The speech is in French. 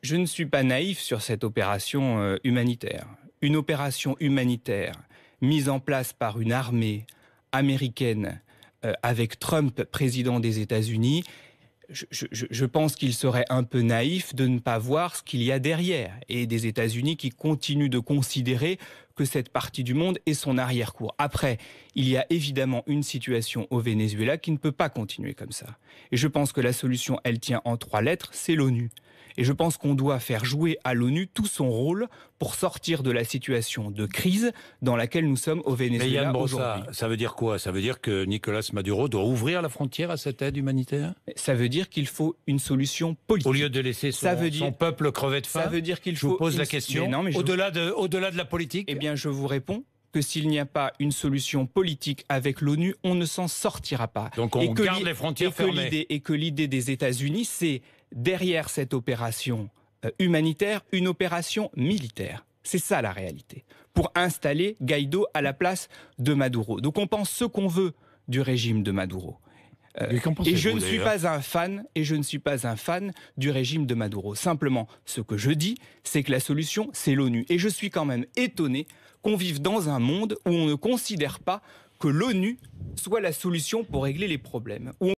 Je ne suis pas naïf sur cette opération humanitaire. Une opération humanitaire mise en place par une armée américaine avec Trump président des États-Unis, je pense qu'il serait un peu naïf de ne pas voir ce qu'il y a derrière. Et des États-Unis qui continuent de considérer que cette partie du monde est son arrière-cour. Après, il y a évidemment une situation au Venezuela qui ne peut pas continuer comme ça. Et je pense que la solution, elle tient en 3 lettres, c'est l'ONU. Et je pense qu'on doit faire jouer à l'ONU tout son rôle pour sortir de la situation de crise dans laquelle nous sommes au Venezuela aujourd'hui. Ça veut dire quoi? Ça veut dire que Nicolas Maduro doit ouvrir la frontière à cette aide humanitaire? Ça veut dire qu'il faut une solution politique. Au lieu de laisser son peuple crever de faim? Ça veut dire qu'il faut... Je vous pose la question. Au-delà de la politique? Eh bien, je vous réponds que s'il n'y a pas une solution politique avec l'ONU, on ne s'en sortira pas. Donc on garde les frontières fermées. Et que l'idée des États-Unis, c'est derrière cette opération humanitaire, une opération militaire. C'est ça la réalité. Pour installer Guaidó à la place de Maduro. Donc on pense ce qu'on veut du régime de Maduro. Et je ne suis pas un fan du régime de Maduro. Simplement, ce que je dis, c'est que la solution, c'est l'ONU. Et je suis quand même étonné qu'on vive dans un monde où on ne considère pas que l'ONU soit la solution pour régler les problèmes.